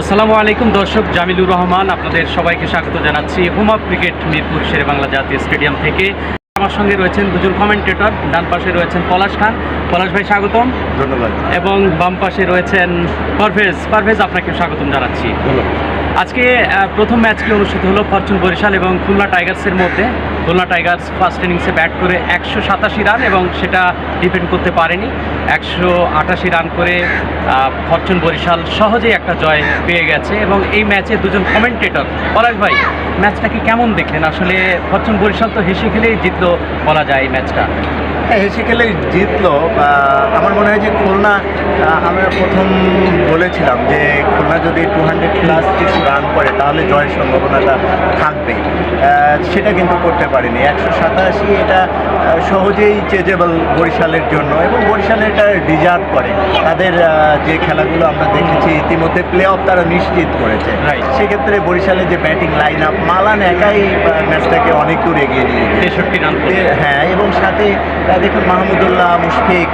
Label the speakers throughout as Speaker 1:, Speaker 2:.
Speaker 1: আসসালামু আলাইকুম দর্শক, জামিলুর রহমান আপনাদের সবাইকে স্বাগত জানাচ্ছি home of cricket Mirpur Sher-e-Bangla জাতীয় স্টেডিয়াম থেকে। আমার সঙ্গে রয়েছেন দুজন কমেন্টেটর। ডান পাশে রয়েছেন পলাশ খান। পলাশ ভাই স্বাগতম।
Speaker 2: ধন্যবাদ।
Speaker 1: এবং বাম পাশে রয়েছেন পারভেজ। পারভেজ, আপনাকে স্বাগতম জানাচ্ছি। আজকে প্রথম ম্যাচটি অনুষ্ঠিত হলো ফরচুন বরিশাল এবং খুলনা টাইগার্সের মধ্যে। খুলনা টাইগার্স ফার্স্ট ইনিংসে ব্যাট করে 187 রান এবং সেটা ডিফেন্ড করতে পারেনি। 188 রান করে ফরচুন বরিশাল সহজেই একটা জয় পেয়ে গেছে। এবং এই ম্যাচে দুজন কমেন্টেটর। পলাশ ভাই, ম্যাচটাকে কেমন দেখলেন? আসলে ফরচুন বরিশাল তো হেসে খেলেই জিতলো বলা যায় এই ম্যাচটা।
Speaker 2: হেসে খেলে জিতলো। আমার মনে হয় যে খুলনা, আমরা প্রথম বলেছিলাম যে খুলনা যদি 200+ কিছু রান করে তাহলে জয়ের সম্ভাবনাটা থাকবে। সেটা কিন্তু করতে পারেনি। 187 এটা সহজেই চেজেবল বরিশালের জন্য, এবং বরিশাল এটা ডিজার্ভ করে। তাদের যে খেলাগুলো আমরা দেখেছি ইতিমধ্যে প্লে অফ তারা নিশ্চিত করেছে। সেক্ষেত্রে বরিশালের যে ব্যাটিং লাইন আপ, মালান একাই ম্যাচটাকে অনেক দূর এগিয়ে নিয়ে গিয়েছে।
Speaker 1: 63 রান।
Speaker 2: হ্যাঁ, এবং সাথে দেখুন মাহমুদুল্লাহ, মুশফিক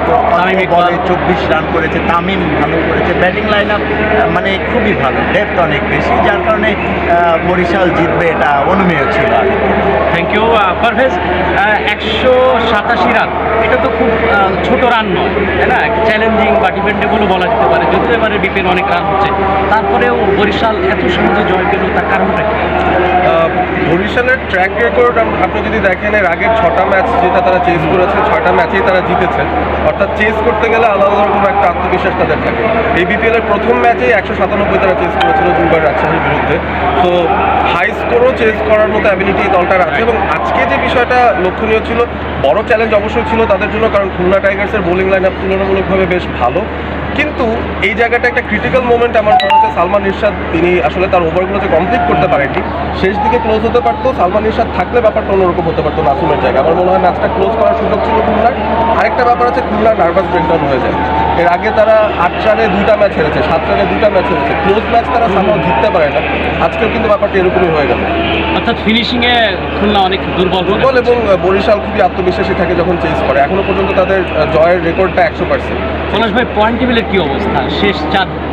Speaker 2: বলে 24 রান করেছে। তামিম ভালো করেছে। ব্যাটিং লাইন আপ মানে খুবই ভালো, ডেপথ অনেক বেশি, যার কারণে বরিশাল জিতবে এটা অনুমেয় ছিল আগে।
Speaker 1: Thank you Parvez. 187 রান, এটা তো খুব ছোট রান নয়, তাই না? চ্যালেঞ্জিং বা ডিপেন্ডেবলও বলা যেতে পারে, যদিও এবারে বিপিএল অনেক রান হচ্ছে। তারপরেও বরিশাল এত সহজে জয় পেল, তার কারণটা কি?
Speaker 3: বরিশালের ট্র্যাক রেকর্ড আপনি যদি দেখেন, এর আগের 6টা ম্যাচ যেটা তারা চেস করেছে, 6টা ম্যাচেই তারা জিতেছে। অর্থাৎ চেস করতে গেলে আলাদা রকম একটা আত্মবিশ্বাস তাদের থাকে। এই বিপিএলের প্রথম ম্যাচেই 197 তারা চেস করেছিল দুবার রাজশাহীর বিরুদ্ধে। তো হাই স্কোরও চেস করার মতো অ্যাবিলিটি এই দলটার আছে। এবং আজকে যে বিষয়টা লক্ষণীয় ছিল, বড় চ্যালেঞ্জ অবশ্যই ছিল তাদের জন্য, কারণ খুলনা টাইগার্সের বোলিং লাইন আপ তুলনামূলকভাবে বেশ ভালো। কিন্তু এই জায়গাটা একটা ক্রিটিক্যাল মোমেন্ট আমার মনে হচ্ছে। সালমান ইরশাদ, তিনি আসলে তার ওভারগুলো যে কমপ্লিট করতে পারেননি, শেষ দিকে ক্লোজ হতে পারতো। সালমান ইরশাদ থাকলে ব্যাপারটা অন্যরকম হতে পারতো নাসুমের জায়গায়। আমার মনে হয় ম্যাচটা ক্লোজ করার সুযোগ ছিল খুলনার। আরেকটা ব্যাপার আছে, খুলনার নার্ভাস ব্রেকডাউন হয়ে যায়। এর আগে তারা 8 রানে 2টা ম্যাচ হেরেছে, 7 রানে 2টা ম্যাচ হেরেছে। ক্লোজ ম্যাচ তারা সামহাও জিততে পারে না। আজকেও কিন্তু ব্যাপারটা এরকমই হয়ে গেল।
Speaker 1: অর্থাৎ ফিনিশিংয়ে খুলনা অনেক দুর্বল।
Speaker 3: এবং বরিশাল খুবই আত্মবিশ্বাসী থাকে যখন চেস করে। এখনো পর্যন্ত তাদের জয়ের রেকর্ডটা 100%।
Speaker 1: পলাশ ভাই, পয়েন্ট টেবিলের কি অবস্থা? শেষ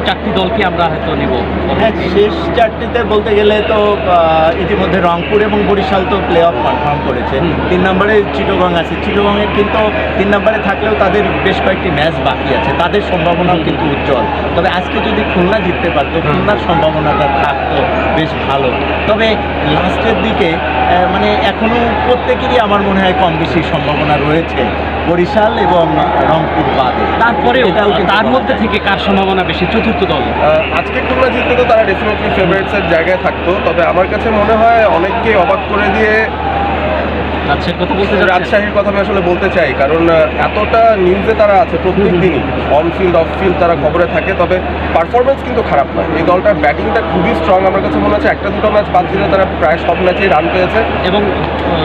Speaker 1: চারটি দলকে আমরা হয়তো নিব।
Speaker 2: হ্যাঁ, শেষ চারটিতে বলতে গেলে তো ইতিমধ্যে রংপুর এবং বরিশাল তো প্লে অফ কনফার্ম করেছে। 3 নম্বরে চিটাগং আছে। চিটাগংয়ের কিন্তু 3 নম্বরে থাকলেও তাদের বেশ কয়েকটি ম্যাচ বাকি আছে, তাদের সম্ভাবনাও কিন্তু উজ্জ্বল। তবে আজকে যদি খুলনা জিততে পারতো, খুলনার সম্ভাবনাটা থাকতো বেশ ভালো। তবে লাস্টের দিকে মানে এখনও প্রত্যেকেরই আমার মনে হয় কম বেশি সম্ভাবনা রয়েছে, বরিশাল এবং রংপুর বাদে।
Speaker 1: তারপরেও তার মধ্যে থেকে কার সম্ভাবনা বেশি? চতুর্থ দল
Speaker 3: আজকে খুলনা জিততে তো তারা ডেফিনেটলি ফেভারিটসের জায়গায় থাকতো। তবে আমার কাছে মনে হয় অনেককে অবাক করে দিয়ে রাজশাহীর কথা আমি আসলে বলতে চাই, কারণ এতটা নিউজে তারা আছে প্রত্যেক দিনই, অনফিল্ড অফ ফিল্ড তারা খবরে থাকে। তবে পারফরমেন্স কিন্তু খারাপ নয়। এই দলটার ব্যাটিংটা খুবই স্ট্রং। আমার কাছে মনে হচ্ছে 1-2 ম্যাচ বাদ দিলে তারা প্রায় সব ম্যাচেই রান পেয়েছে।
Speaker 1: এবং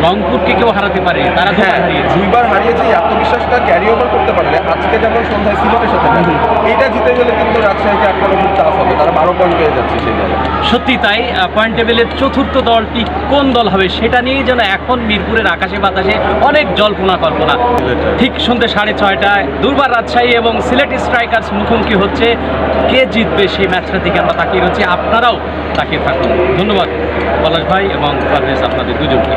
Speaker 1: রংপুরকে কেউ হারাতে পারে, তারা
Speaker 3: 2বার হারিয়েছে। এই আত্মবিশ্বাসটা ক্যারি ওভার করতে পারলে আজকে যেমন সন্ধ্যায় সিলেটের সাথে এইটা জিতে গেলে কিন্তু রাজশাহীকে আটকানো খুব টাফ হবে। তারা 12 পয়েন্ট পেয়ে যাচ্ছে সেই জায়গায়।
Speaker 1: সত্যি তাই। পয়েন্ট টেবিলের চতুর্থ দলটি কোন দল হবে সেটা নিয়েই যেন এখন মিরপুরের আকাশে বাতাসে অনেক জল্পনা কল্পনা। ঠিক সন্ধ্যে 6:30টায় দুর্বার রাজশাহী এবং সিলেট স্ট্রাইকার্স মুখোমুখি হচ্ছে। কে জিতবে সেই ম্যাচটার দিকে আমরা তাকিয়ে রয়েছি। আপনারাও তাকিয়ে থাকুন। ধন্যবাদ পলাশ ভাই এবং পারভেজ, আপনাদের দুজনকে।